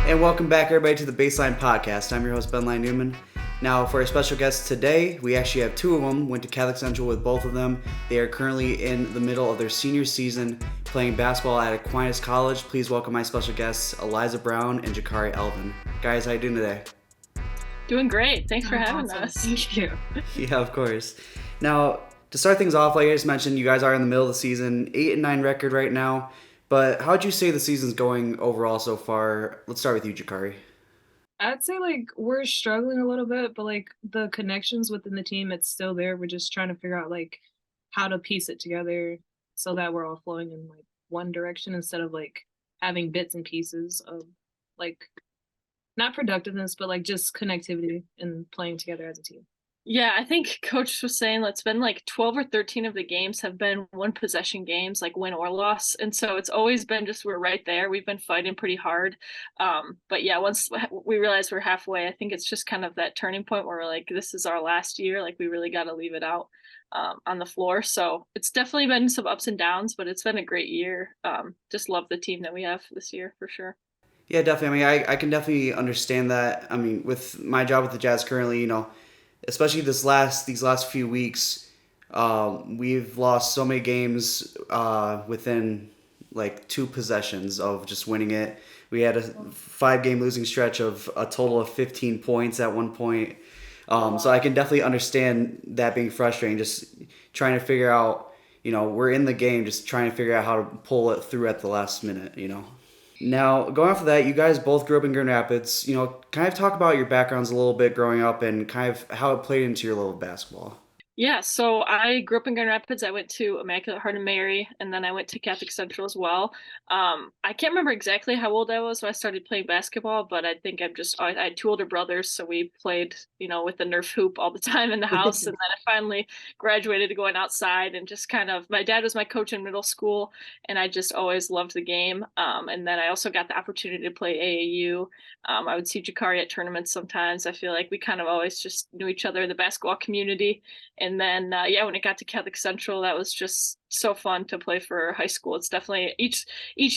And welcome back, everybody, to the BaseLINE podcast. I'm your host, BenLine Newman. Now, for our special guests today, we actually have two of them. Went to Catholic Central with both of them. They are currently in the middle of their senior season playing basketball at Aquinas College. Please welcome my special guests, Eliza Brown and JaKarri Alven. Guys, how you doing today? Doing great. Thanks for having us. Thank you. Yeah, of course. Now, to start things off, like I just mentioned, you guys are in the middle of the season, 8-9 record right now. But how'd you say the season's going overall so far? Let's start with you, JaKarri. I'd say we're struggling a little bit, but the connections within the team, it's still there. We're just trying to figure out how to piece it together so that we're all flowing in one direction instead of having bits and pieces of not productiveness, but just connectivity and playing together as a team. Yeah, I think Coach was saying it's been 12 or 13 of the games have been one possession games, win or loss. And so it's always been just we're right there. We've been fighting pretty hard. But yeah, once we realize we're halfway, I think it's just kind of that turning point where we're this is our last year. We really got to leave it out on the floor. So it's definitely been some ups and downs, but it's been a great year. Just love the team that we have this year for sure. Yeah, definitely. I mean, I can definitely understand that. I mean, with my job with the Jazz currently, especially these last few weeks, we've lost so many games within two possessions of just winning it. We had a 5-game losing stretch of a total of 15 points at one point. So I can definitely understand that being frustrating, just trying to figure out, we're in the game, just trying to figure out how to pull it through at the last minute. Now, going off of that, you guys both grew up in Grand Rapids. Kind of talk about your backgrounds a little bit growing up and kind of how it played into your love of basketball. Yeah, so I grew up in Grand Rapids. I went to Immaculate Heart of Mary, and then I went to Catholic Central as well. I can't remember exactly how old I was when I started playing basketball, but I think I had two older brothers, so we played, with the Nerf hoop all the time in the house. And then I finally graduated to going outside and just my dad was my coach in middle school, and I just always loved the game. And then I also got the opportunity to play AAU. I would see JaKarri at tournaments sometimes. I feel like we kind of always just knew each other in the basketball community. And then, when it got to Catholic Central, that was just so fun to play for high school. It's definitely each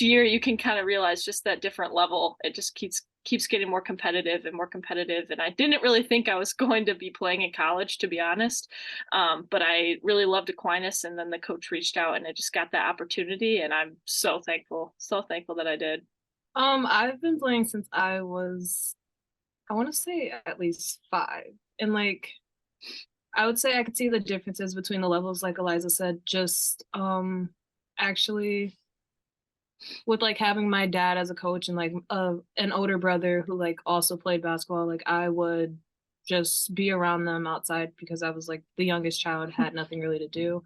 year you can kind of realize just that different level. It just keeps getting more competitive and more competitive. And I didn't really think I was going to be playing in college, to be honest. But I really loved Aquinas, and then the coach reached out, and I just got that opportunity, and I'm so thankful that I did. I've been playing since I was, I want to say at least 5, and I would say I could see the differences between the levels, like Eliza said, just actually with having my dad as a coach and an older brother who also played basketball, I would just be around them outside because I was the youngest child, had nothing really to do.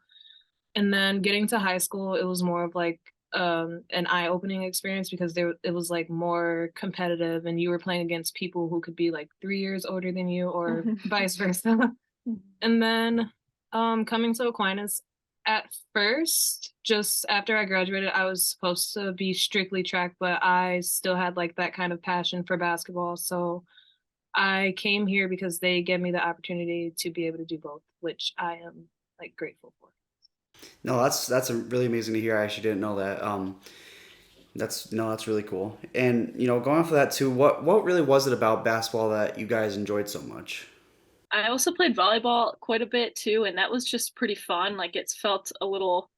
And then getting to high school, it was more of an eye-opening experience because it was more competitive, and you were playing against people who could be 3 years older than you or vice versa. And then coming to Aquinas, at first, just after I graduated, I was supposed to be strictly track, but I still had that kind of passion for basketball. So I came here because they gave me the opportunity to be able to do both, which I am grateful for. No, that's really amazing to hear. I actually didn't know that. That's really cool. And going off of that too, what really was it about basketball that you guys enjoyed so much? I also played volleyball quite a bit too, and that was just pretty fun. It felt a little,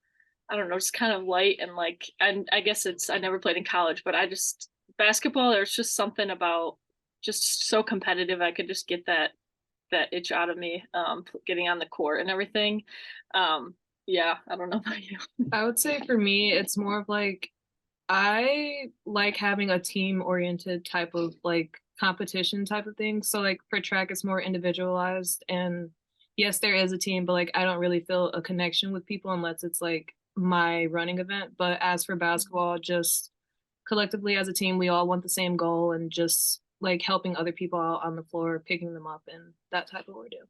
I don't know, just kind of light and I guess I never played in college, but basketball, there's just something about just so competitive. I could just get that itch out of me, getting on the court and everything. Yeah, I don't know about you. I would say for me, it's more of I like having a team oriented type of competition type of thing. So for track, it's more individualized, and yes, there is a team, but I don't really feel a connection with people unless it's my running event. But as for basketball, just collectively as a team, we all want the same goal, and just helping other people out on the floor, picking them up, and that type of ordeal.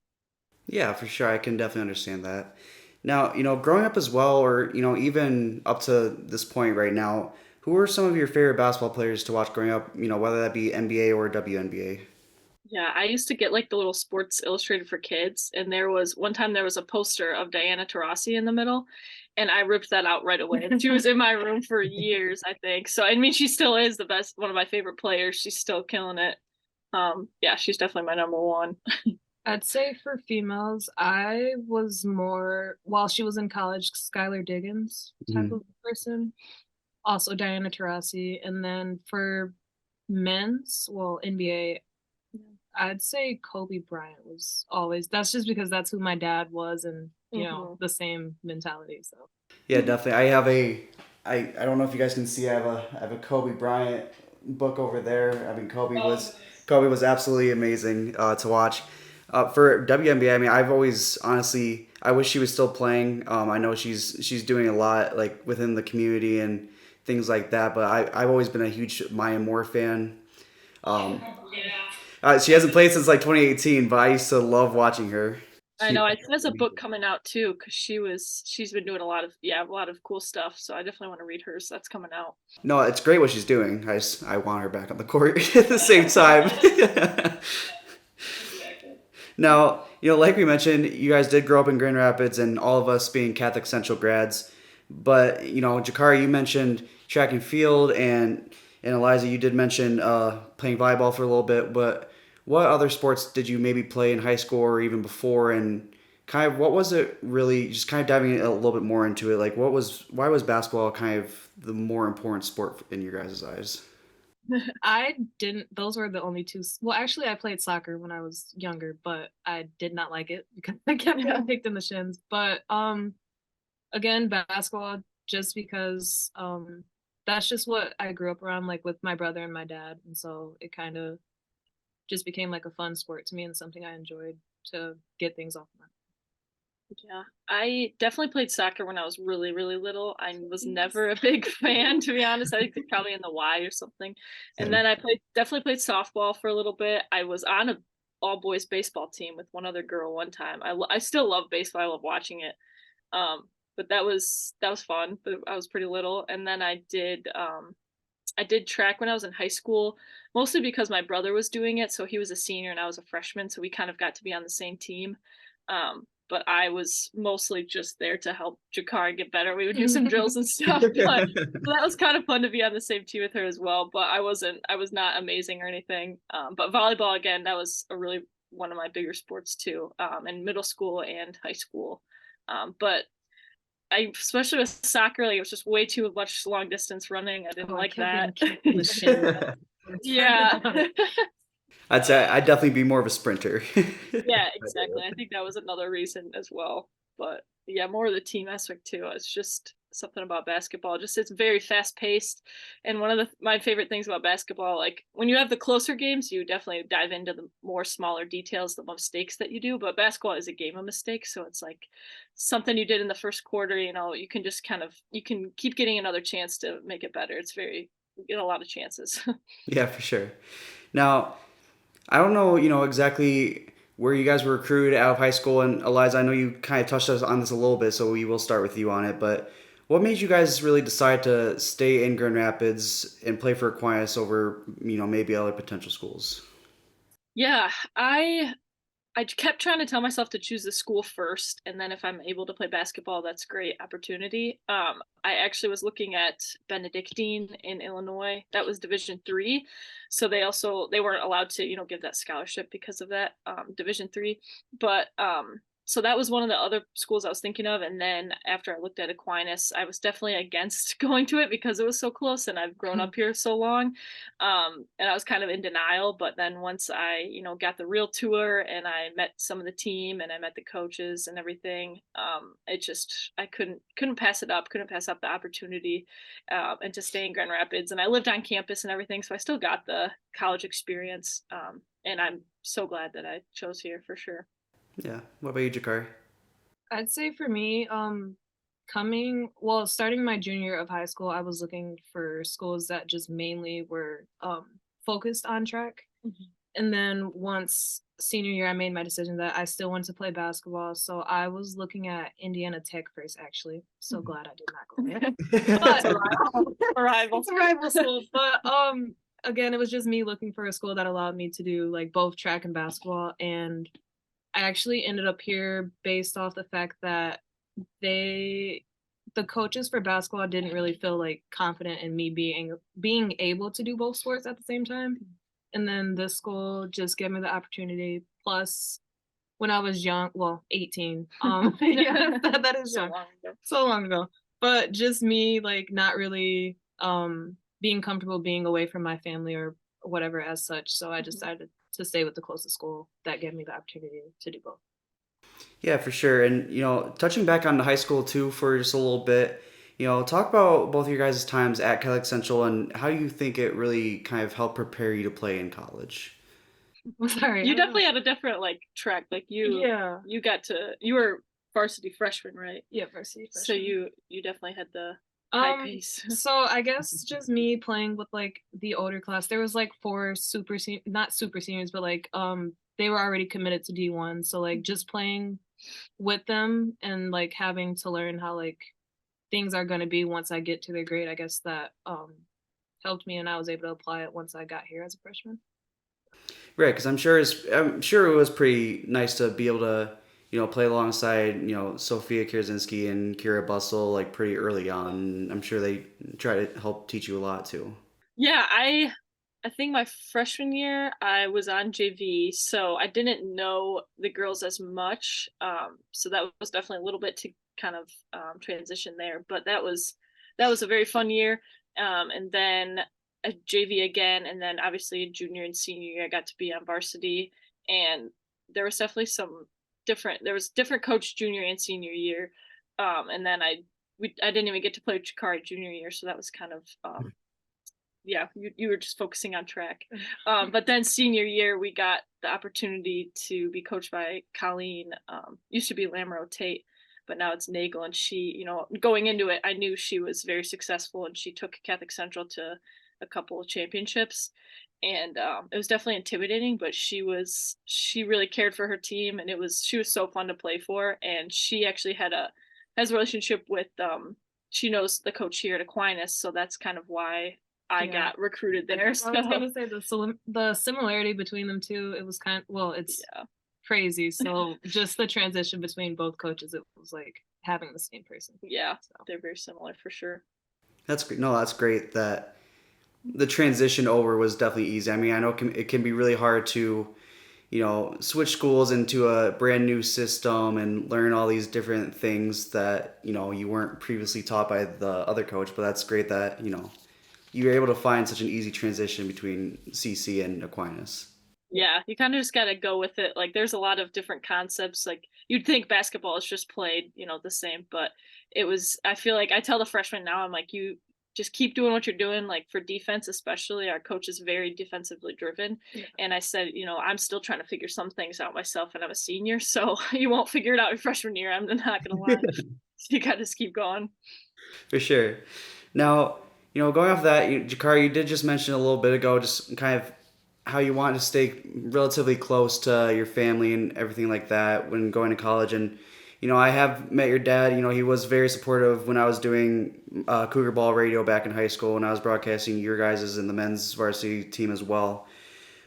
Yeah, for sure. I can definitely understand that. Now, growing up as well, or, even up to this point right now, who are some of your favorite basketball players to watch growing up, whether that be NBA or WNBA? Yeah, I used to get like the little Sports Illustrated for kids, and there was one time there was a poster of Diana Taurasi in the middle, and I ripped that out right away. She was in my room for years, I think. So I mean, she still is the best, one of my favorite players. She's still killing it. Yeah, she's definitely my number one. I'd say for females, I was more, while she was in college, Skylar Diggins type Mhm. of person. Also Diana Taurasi. And then for men's, well, NBA, I'd say Kobe Bryant was always, that's just because that's who my dad was and, you know, the same mentality. So, Yeah, definitely. I don't know if you guys can see. I have a Kobe Bryant book over there. I mean, Kobe was absolutely amazing to watch. For WNBA, I mean, I've always honestly, I wish she was still playing. I know she's doing a lot like within the community and things like that. But I've always been a huge Maya Moore fan. Um, she hasn't played since like 2018, but I used to love watching her. I She, know. She has a book coming out too, because she's been doing a lot of cool stuff. So I definitely want to read hers. That's coming out. no, it's great what she's doing. I want her back on the court at the same time. Now, like we mentioned, you guys did grow up in Grand Rapids, and all of us being Catholic Central grads. But JaKarri, you mentioned track and field, and Eliza, you did mention playing volleyball for a little bit. But what other sports did you maybe play in high school or even before? And kind of what was it really? Just kind of diving a little bit more into it. Like, why was basketball kind of the more important sport in your guys' eyes? I didn't, those were the only two. Well, actually, I played soccer when I was younger, but I did not like it because I kept getting kicked in the shins. But again, basketball, just because that's just what I grew up around, like with my brother and my dad. And so it kind of just became like a fun sport to me and something I enjoyed to get things off my. Yeah, I definitely played soccer when I was really, really little. I was never a big fan, to be honest. I think they're probably in the Y or something. And Same. then definitely played softball for a little bit. I was on a all boys baseball team with one other girl one time. I still love baseball. I love watching it. But that was fun. But I was pretty little, and then I did track when I was in high school, mostly because my brother was doing it. So he was a senior and I was a freshman. So we kind of got to be on the same team. But I was mostly just there to help JaKarri get better. We would do some drills and stuff. But so that was kind of fun to be on the same team with her as well. But I was not amazing or anything. But volleyball, again, that was a really one of my bigger sports too, in middle school and high school. But I, especially with soccer, like it was just way too much long distance running. I didn't like that. Yeah. I'd say I'd definitely be more of a sprinter. Yeah, exactly. I think that was another reason as well. But yeah, more of the team aspect too. It's just something about basketball. Just it's very fast paced. And one of my favorite things about basketball, like when you have the closer games, you definitely dive into the more smaller details, the mistakes that you do. But basketball is a game of mistakes. So it's like something you did in the first quarter, you can just you can keep getting another chance to make it better. It's very, you get a lot of chances. Yeah, for sure. Now, I don't know, exactly where you guys were recruited out of high school. And Eliza, I know you kind of touched us on this a little bit, so we will start with you on it. But what made you guys really decide to stay in Grand Rapids and play for Aquinas over, maybe other potential schools? Yeah, I kept trying to tell myself to choose the school first, and then if I'm able to play basketball, that's great opportunity. I actually was looking at Benedictine in Illinois. That was Division 3, so they weren't allowed to give that scholarship because of that Division 3. But so that was one of the other schools I was thinking of, and then after I looked at Aquinas, I was definitely against going to it because it was so close, and I've grown up here so long. And I was kind of in denial. But then once I, got the real tour and I met some of the team and I met the coaches and everything, it just I couldn't pass it up, couldn't pass up the opportunity, and to stay in Grand Rapids. And I lived on campus and everything, so I still got the college experience. And I'm so glad that I chose here for sure. Yeah. What about you, JaKarri? I'd say for me, starting my junior year of high school, I was looking for schools that just mainly were focused on track. Mm-hmm. And then once senior year, I made my decision that I still wanted to play basketball. So I was looking at Indiana Tech first, actually. So glad I did not go there. But Arrival. it's a rival school. But again, it was just me looking for a school that allowed me to do like both track and basketball. And I actually ended up here based off the fact that they the coaches for basketball didn't really feel like confident in me being able to do both sports at the same time. And then this school just gave me the opportunity. Plus, when I was young, well, 18, yeah, that is So young, long ago. so long ago. But just me like not really being comfortable being away from my family or whatever as such. So I decided to stay with the closest school that gave me the opportunity to do both. Yeah, for sure. And touching back on the high school too for just a little bit, talk about both of your guys' times at Catholic Central and how you think it really kind of helped prepare you to play in college. Sorry. You definitely had a different like track. Like Yeah. you were varsity freshman, right? Yeah, varsity So freshman. you definitely had the high pace. So I guess just me playing with like the older class. There was like four not super seniors, but like they were already committed to D1. So like just playing with them and like having to learn how like things are going to be once I get to their grade. I guess that helped me, and I was able to apply it once I got here as a freshman. Right, because I'm sure it was pretty nice to be able to play alongside Sophia Kierzinski and Kira Bustle like pretty early on. I'm sure they try to help teach you a lot too. Yeah, I think my freshman year I was on JV, so I didn't know the girls as much. So that was definitely a little bit to kind of transition there, but that was a very fun year. And then a JV again, and then obviously junior and senior year I got to be on varsity, and there was definitely there was different coach junior and senior year. And then I didn't even get to play JaKarri junior year, so that was kind of yeah, you were just focusing on track. But then senior year, we got the opportunity to be coached by Colleen. Used to be Lamoureux Tate, but now it's Nagel. And she, going into it, I knew she was very successful, and she took Catholic Central to a couple of championships. And it was definitely intimidating, but she really cared for her team, and she was so fun to play for. And she actually has a relationship with she knows the coach here at Aquinas, so that's kind of why I got recruited there. So. I was gonna say the similarity between them two. It was it's crazy. So just the transition between both coaches, it was like having the same person. Yeah, so. They're very similar for sure. That's great. No, that's great that the transition over was definitely easy. I mean, I know it can be really hard to switch schools into a brand new system and learn all these different things that you weren't previously taught by the other coach. But that's great that you were able to find such an easy transition between CC and Aquinas. Yeah, you kind of just got to go with it. Like, there's a lot of different concepts. Like, you'd think basketball is just played, the same, but I feel like I tell the freshmen now, I'm like, you just keep doing what you're doing. Like, for defense, especially, our coach is very defensively driven. Yeah. And I said, I'm still trying to figure some things out myself, and I'm a senior, so you won't figure it out your freshman year. I'm not going to lie. You got to just keep going. For sure. Now, going off that, JaKarri, you did just mention a little bit ago, just kind of how you want to stay relatively close to your family and everything like that when going to college. And, I have met your dad. He was very supportive when I was doing Cougar Ball radio back in high school, and I was broadcasting your guys' and the men's varsity team as well.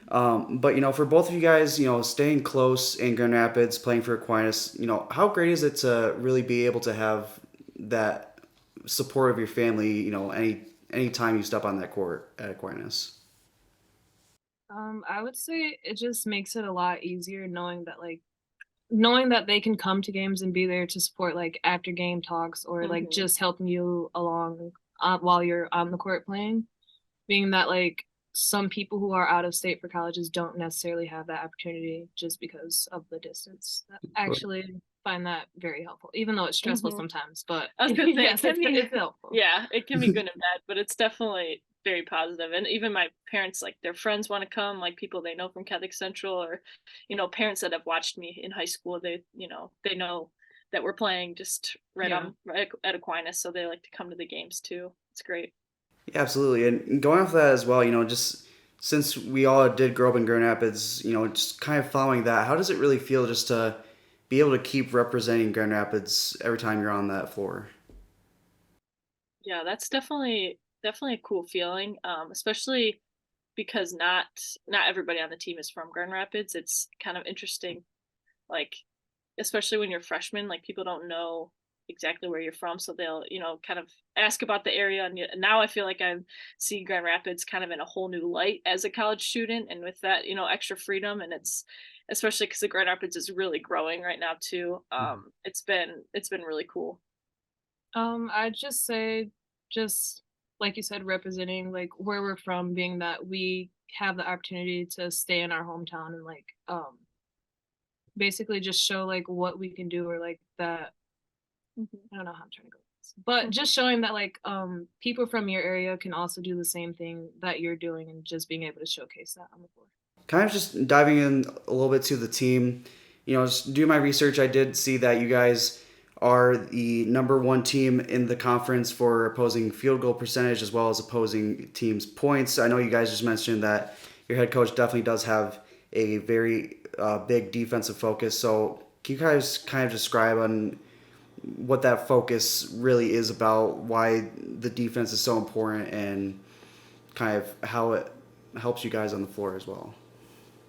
But, for both of you guys, staying close in Grand Rapids, playing for Aquinas, how great is it to really be able to have that support of your family, any time you step on that court at Aquinas? I would say it just makes it a lot easier knowing that they can come to games and be there to support like after game talks or like just helping you along while you're on the court playing. Being that like some people who are out of state for colleges don't necessarily have that opportunity just because of the distance. I actually find that very helpful, even though it's stressful sometimes. But I was gonna say, yes, it's helpful. Yeah, it can be good and bad, but it's definitely very positive. And even my parents, like their friends want to come, like people they know from Catholic Central, or parents that have watched me in high school. They know that we're playing just right at Aquinas, so they like to come to the games too. It's great. Yeah, absolutely. And going off that as well, just since we all did grow up in Grand Rapids, just kind of following that, how does it really feel just to be able to keep representing Grand Rapids every time you're on that floor? Yeah, that's definitely a cool feeling. Especially because not everybody on the team is from Grand Rapids. It's kind of interesting, like especially when you're freshmen, like people don't know exactly where you're from, so they'll kind of ask about the area. And now I feel like I'm seeing Grand Rapids kind of in a whole new light as a college student, and with that extra freedom. And it's especially because the Grand Rapids is really growing right now too. It's been really cool. I'd just say, just like you said, representing like where we're from, being that we have the opportunity to stay in our hometown and like basically just show like what we can do, or like that. I don't know how I'm trying to go with this, but just showing that like people from your area can also do the same thing that you're doing, and just being able to showcase that on the floor. Kind of just diving in a little bit to the team, just doing my research, I did see that you guys are the number one team in the conference for opposing field goal percentage as well as opposing teams' points. I know you guys just mentioned that your head coach definitely does have a very big defensive focus. So can you guys kind of describe on what that focus really is about, why the defense is so important, and kind of how it helps you guys on the floor as well?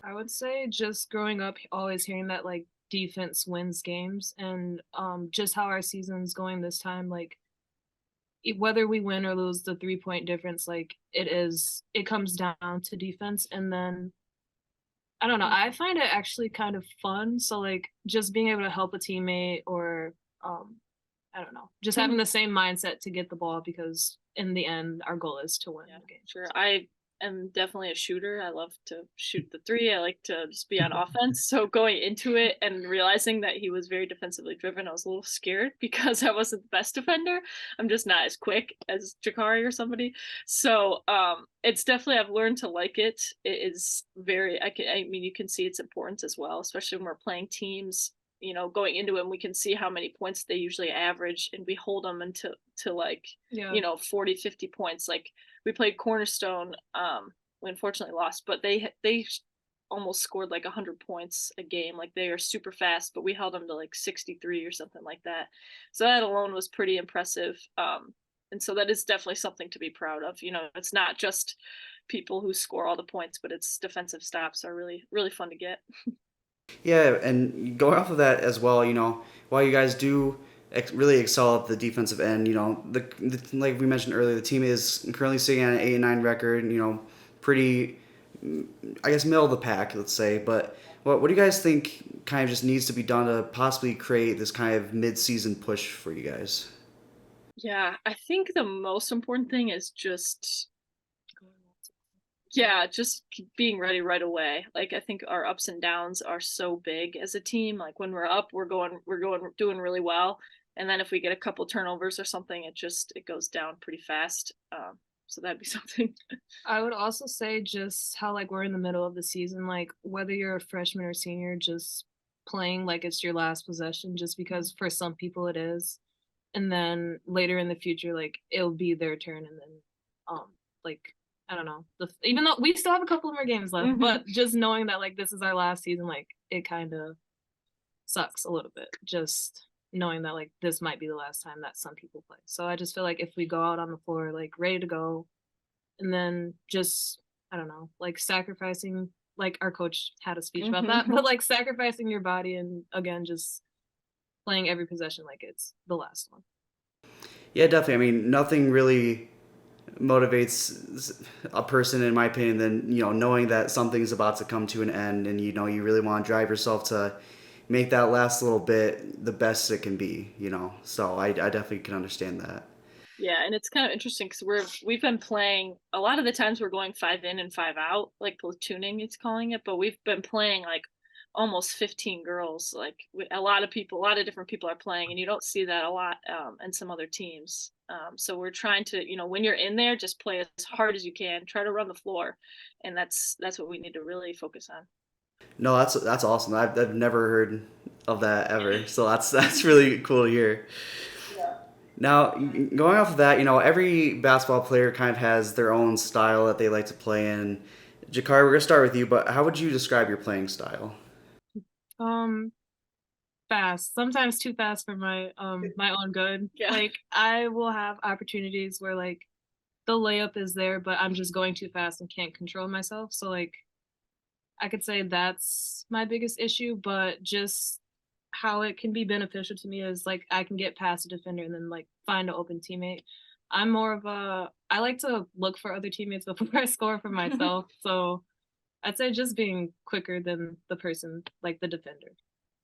I would say just growing up, always hearing that like defense wins games, and just how our season's going this time, like whether we win or lose, the 3 point difference, like it comes down to defense. And then I don't know, I find it actually kind of fun. So like just being able to help a teammate, or I don't know, just having the same mindset to get the ball, because in the end our goal is to win Yeah, the game. sure. I am definitely a shooter. I love to shoot the three. I like to just be on offense. So going into it and realizing that he was very defensively driven, I was a little scared because I wasn't the best defender. I'm just not as quick as JaKarri or somebody. So it's definitely, I've learned to like it. It is very, I mean, you can see its importance as well, especially when we're playing teams. Going into it, we can see how many points they usually average, and we hold them into to like Yeah. 40, 50 points. Like we played Cornerstone, we unfortunately lost, but they almost scored like 100 points a game. Like they are super fast, but we held them to like 63 or something like that. So that alone was pretty impressive. And so that is definitely something to be proud of. It's not just people who score all the points, but it's defensive stops are really, really fun to get. Yeah, and going off of that as well, while you guys do really excel at the defensive end, like we mentioned earlier, the team is currently sitting at an 8-9 record, pretty, I guess, middle of the pack, let's say. But what do you guys think kind of just needs to be done to possibly create this kind of mid-season push for you guys? Yeah, I think the most important thing is just just being ready right away. Like I think our ups and downs are so big as a team. Like when we're up, doing really well, and then if we get a couple turnovers or something, it goes down pretty fast. So that'd be something. I would also say just how like we're in the middle of the season, like whether you're a freshman or senior, just playing like it's your last possession, just because for some people it is. And then later in the future, like it'll be their turn, and then like I don't know, even though we still have a couple more games left, but just knowing that like this is our last season, like it kind of sucks a little bit, just knowing that like this might be the last time that some people play. So I just feel like if we go out on the floor like ready to go, and then just I don't know, like sacrificing, like our coach had a speech about that, but like sacrificing your body, and again just playing every possession like it's the last one. Yeah, definitely. I mean, nothing really motivates a person, in my opinion, than knowing that something's about to come to an end, and you really want to drive yourself to make that last little bit the best it can be. So I definitely can understand that. Yeah, and it's kind of interesting because we've been playing a lot of the times we're going 5 in and 5 out, like platooning, it's calling it. But we've been playing like almost 15 girls. Like a lot of different people are playing, and you don't see that a lot in some other teams. So we're trying to, when you're in there, just play as hard as you can, try to run the floor, and that's what we need to really focus on. No, that's awesome. I've never heard of that ever. So that's really cool to hear. Now, going off of that, every basketball player kind of has their own style that they like to play in. JaKarri, we're gonna start with you, but how would you describe your playing style? Um, Fast, sometimes too fast for my my own good. Yeah. Like I will have opportunities where like the layup is there, but I'm just going too fast and can't control myself. So like I could say that's my biggest issue, but just how it can be beneficial to me is like I can get past a defender and then like find an open teammate. I'm more of a I like to look for other teammates before I score for myself. So I'd say just being quicker than the person, like the defender.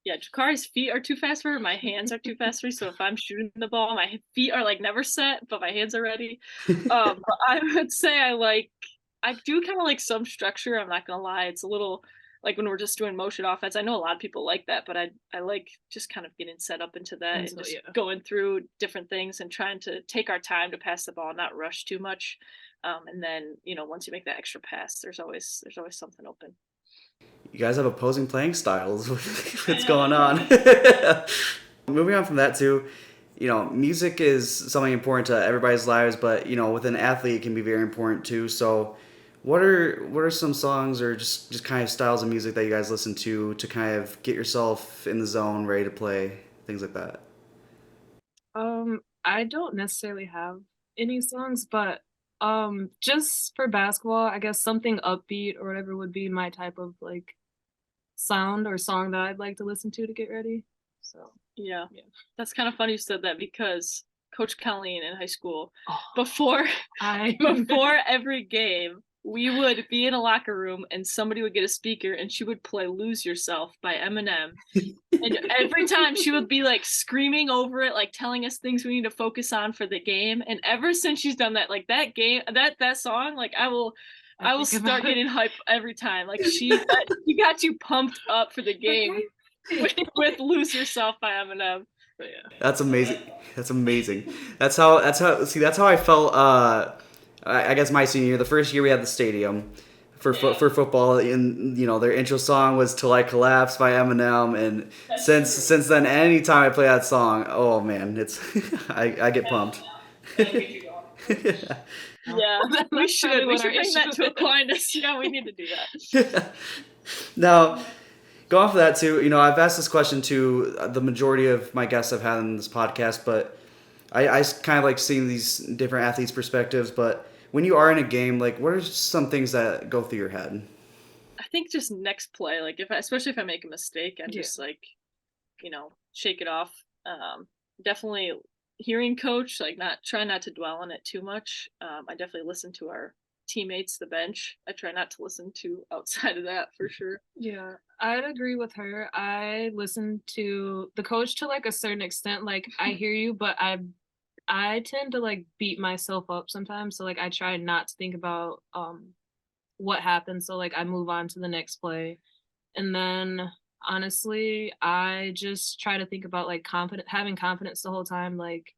Yeah, JaKarri's feet are too fast for her. My hands are too fast for me. So if I'm shooting the ball, my feet are like never set, but my hands are ready. But I would say I do kind of like some structure. I'm not gonna lie. It's a little like when we're just doing motion offense. I know a lot of people like that, but I like just kind of getting set up into that and just going through different things and trying to take our time to pass the ball, not rush too much. And then, once you make that extra pass, there's always something open. You guys have opposing playing styles. What's going on? Moving on from that too, music is something important to everybody's lives, but with an athlete, it can be very important too. So, what are some songs or just kind of styles of music that you guys listen to kind of get yourself in the zone, ready to play, things like that? I don't necessarily have any songs, but just for basketball, I guess something upbeat or whatever would be my type of like sound or song that I'd like to listen to get ready. So yeah. That's kind of funny you said that because Coach Colleen in high school, before every game, we would be in a locker room and somebody would get a speaker and she would play "Lose Yourself" by Eminem. And every time she would be like screaming over it, like telling us things we need to focus on for the game. And ever since she's done that, like that game, that song, like I will start getting hype every time. Like she got you pumped up for the game with "Lose Yourself" by Eminem. But yeah. That's amazing. That's how I felt. I guess my senior year, the first year we had the stadium for football, and their intro song was "Till I Collapse" by Eminem, and since then, anytime I play that song, oh man, it's I get pumped. Yeah, we should bring that to Aquinas. Yeah, we need to do that. Now, go off of that too. I've asked this question to the majority of my guests I've had in this podcast, but I kind of like seeing these different athletes' perspectives. But when you are in a game, like, what are some things that go through your head? I think just next play, like especially if I make a mistake, I'm just like, shake it off. Definitely hearing coach, like try not to dwell on it too much. I definitely listen to our teammates, the bench. I try not to listen to outside of that for sure. Yeah, I'd agree with her. I listen to the coach to like a certain extent. Like I hear you, but I tend to like beat myself up sometimes. So like I try not to think about what happened. So like I move on to the next play. And then honestly, I just try to think about like having confidence the whole time. Like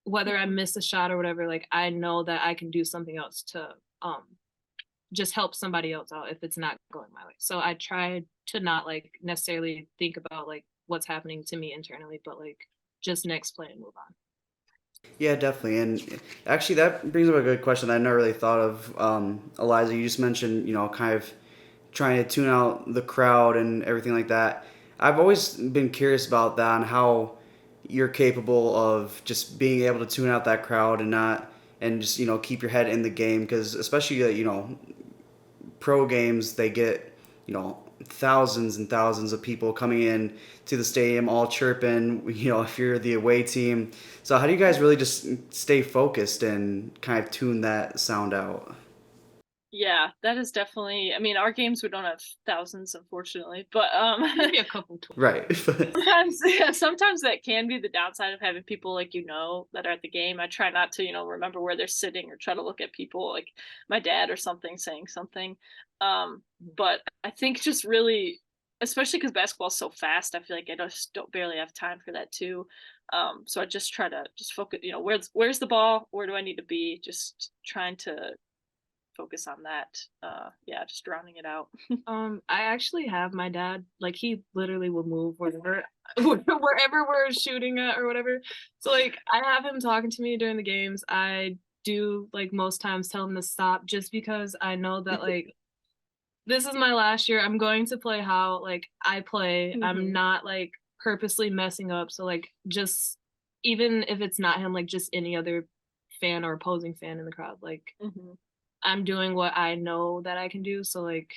whether I miss a shot or whatever, like I know that I can do something else to just help somebody else out if it's not going my way. So I try to not like necessarily think about like what's happening to me internally, but like just next play and move on. Yeah, definitely. And actually, that brings up a good question that I never really thought of. Eliza, you just mentioned, kind of trying to tune out the crowd and everything like that. I've always been curious about that and how you're capable of just being able to tune out that crowd and just, keep your head in the game. Because especially, pro games, they get, thousands and thousands of people coming in to the stadium all chirping, if you're the away team. So how do you guys really just stay focused and kind of tune that sound out? Yeah, that is definitely, I mean, our games, we don't have thousands, unfortunately, but maybe a couple. Right. sometimes that can be the downside of having people like, that are at the game. I try not to, remember where they're sitting or try to look at people like my dad or something saying something. But I think just really, especially because basketball is so fast, I feel like I just don't barely have time for that too. So I just try to just focus, where's the ball? Where do I need to be? Just trying to focus on that. Just drowning it out. I actually have my dad, like he literally will move wherever we're shooting at or whatever. So like I have him talking to me during the games. I do like most times tell him to stop just because I know that like this is my last year. I'm going to play how like I play. Mm-hmm. I'm not like purposely messing up. So like just even if it's not him, like just any other fan or opposing fan in the crowd. Like Mm-hmm. I'm doing what I know that I can do, so like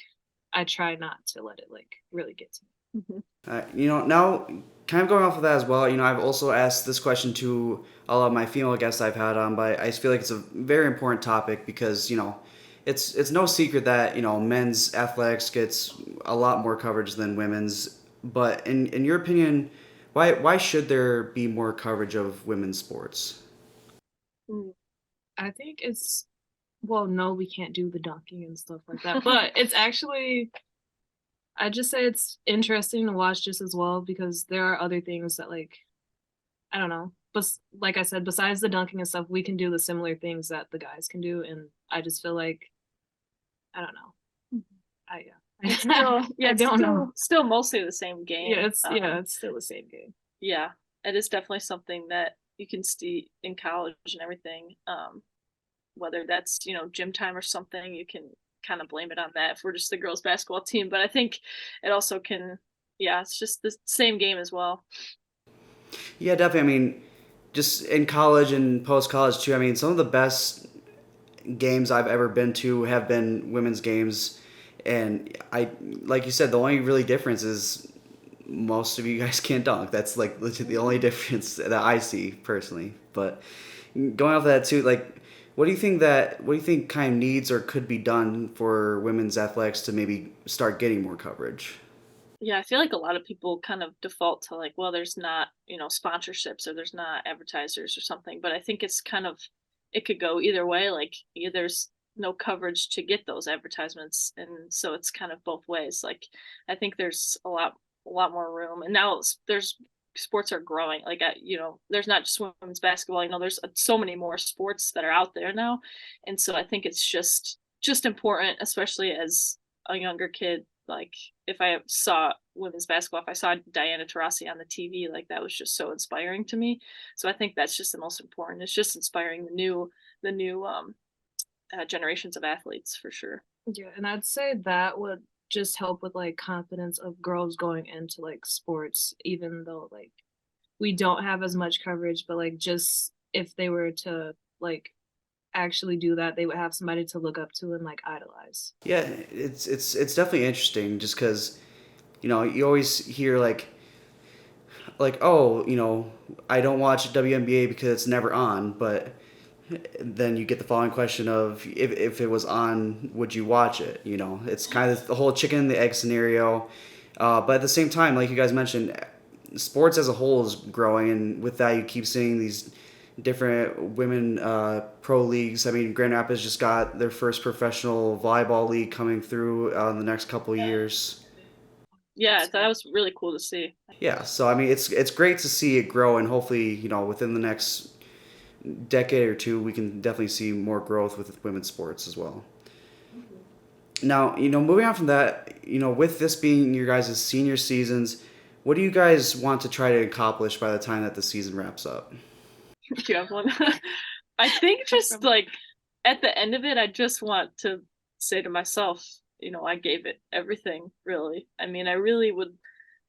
I try not to let it like really get to me. Mm-hmm. Now kind of going off of that as well, I've also asked this question to a lot of my female guests I've had on, but I feel like it's a very important topic because, it's no secret that, men's athletics gets a lot more coverage than women's. But in your opinion, why should there be more coverage of women's sports? I think it's well, no, we can't do the dunking and stuff like that, but it's actually I just say it's interesting to watch just as well because there are other things that like I don't know. But like I said, besides the dunking and stuff, we can do the similar things that the guys can do, and I just feel like I don't know. It's still, yeah, I it's don't still, know. still mostly the same game. It's still the same game. Yeah, it is definitely something that you can see in college and everything. Whether that's gym time or something, you can kind of blame it on that if we're just the girls basketball team. But I think it also can, yeah, it's just the same game as well. Yeah, definitely. I mean, just in college and post college too. I mean, some of the best games I've ever been to have been women's games, and like you said, the only really difference is most of you guys can't dunk. That's like legit the only difference that I see personally. But going off of that too, like, what do you think kind of needs or could be done for women's athletics to maybe start getting more coverage? Yeah, I feel like a lot of people kind of default to like, well, there's not, sponsorships or there's not advertisers or something. But I think it's kind of, it could go either way. Like, there's no coverage to get those advertisements. And so it's kind of both ways. Like, I think there's a lot more room. And now there's sports are growing. Like, there's not just women's basketball, there's so many more sports that are out there now. And so I think it's just important, especially as a younger kid, like if I saw women's basketball, if I saw Diana Taurasi on the TV, like that was just so inspiring to me. So I think that's just the most important. It's just inspiring the new generations of athletes for sure. Yeah, and I'd say that would just help with like confidence of girls going into like sports, even though like we don't have as much coverage, but like just if they were to like actually do that, they would have somebody to look up to and like idolize. Yeah, it's definitely interesting just because you always hear like oh I don't watch WNBA because it's never on, but then you get the following question of if it was on, would you watch it? It's kind of the whole chicken and the egg scenario. But at the same time, like you guys mentioned, sports as a whole is growing, and with that, you keep seeing these different women pro leagues. I mean, Grand Rapids just got their first professional volleyball league coming through in the next couple of years. Yeah, that was really cool to see. Yeah, so I mean, it's great to see it grow, and hopefully, within the next decade or two, we can definitely see more growth with women's sports as well. Now, moving on from that, with this being your guys' senior seasons, what do you guys want to try to accomplish by the time that the season wraps up? Do you have one? I think just like at the end of it, I just want to say to myself, I gave it everything, really. I mean, I really would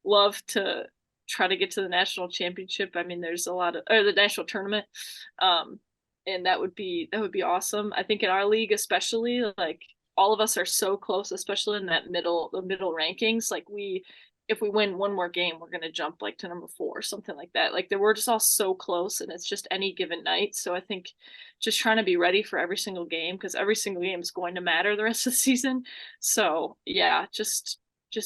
love to try to get to the national championship. I mean, there's a lot of, or the national tournament. Um, and that would be awesome. I think in our league, especially, like all of us are so close, especially in the middle rankings. Like if we win one more game, we're gonna jump like to number 4 or something like that. Like we're just all so close, and it's just any given night. So I think just trying to be ready for every single game because every single game is going to matter the rest of the season. So yeah, just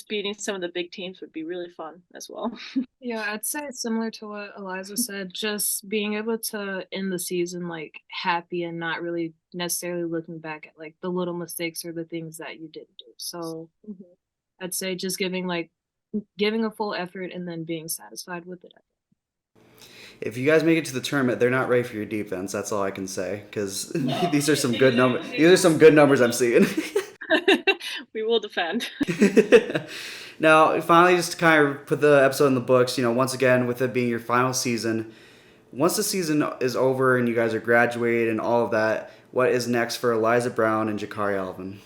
beating some of the big teams would be really fun as well. Yeah, I'd say it's similar to what Eliza said, just being able to end the season like happy and not really necessarily looking back at like the little mistakes or the things that you didn't do. So I'd say just giving a full effort and then being satisfied with it. If you guys make it to the tournament, they're not ready for your defense. That's all I can say because these are some good numbers. These are some good numbers I'm seeing. We will defend. Now, finally, just to kind of put the episode in the books, once again, with it being your final season, once the season is over and you guys are graduated and all of that, what is next for Eliza Brown and JaKarri Alven?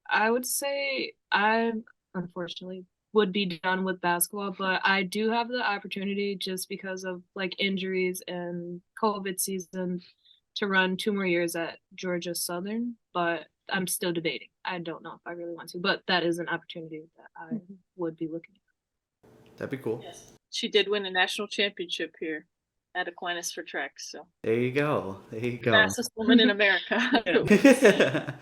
I would say I unfortunately would be done with basketball, but I do have the opportunity just because of like injuries and COVID season to run 2 more years at Georgia Southern, but I'm still debating. I don't know if I really want to, but that is an opportunity that I would be looking at. That'd be cool. Yes. She did win a national championship here at Aquinas for track. So There you go. There you go. fastest woman in America.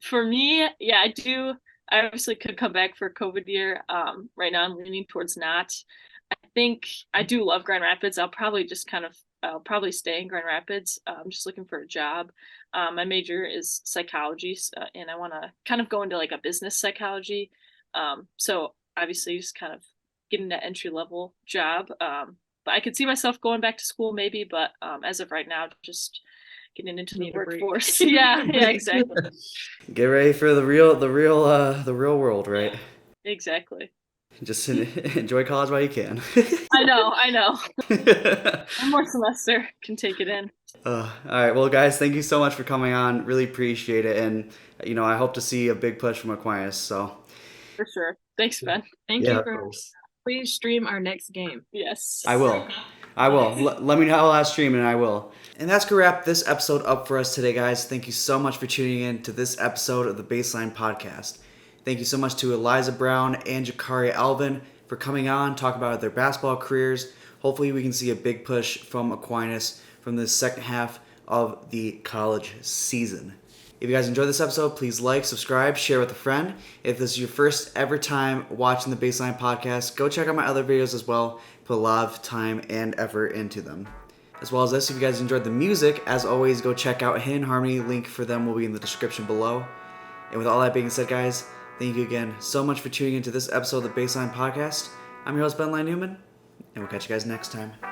For me, yeah, I do. I obviously could come back for a COVID year. Right now I'm leaning towards not. I think I do love Grand Rapids. I'll probably stay in Grand Rapids. I'm just looking for a job. My major is psychology, and I want to kind of go into like a business psychology. So obviously just kind of getting that entry level job. But I could see myself going back to school maybe, but as of right now, just getting into the workforce. Yeah, exactly. Get ready for the real world, right? Exactly. Just enjoy college while you can. I know. One more semester can take it in. All right, well, guys, thank you so much for coming on. Really appreciate it, and I hope to see a big push from Aquinas. So for sure. Thanks, Ben. Thank you for. Please stream our next game. Yes. I will. Let me know how I'll stream, and I will. And that's going to wrap this episode up for us today, guys. Thank you so much for tuning in to this episode of the BaseLINE podcast. Thank you so much to Eliza Brown and JaKarri Alven for coming on, talking about their basketball careers. Hopefully we can see a big push from Aquinas from the second half of the college season. If you guys enjoyed this episode, please like, subscribe, share with a friend. If this is your first ever time watching the BaseLINE podcast, go check out my other videos as well. Put a lot of time and effort into them. As well as this, if you guys enjoyed the music, as always, go check out Hidden Harmony. Link for them will be in the description below. And with all that being said, guys, thank you again so much for tuning into this episode of the BaseLINE podcast. I'm your host, Ben Newman, and we'll catch you guys next time.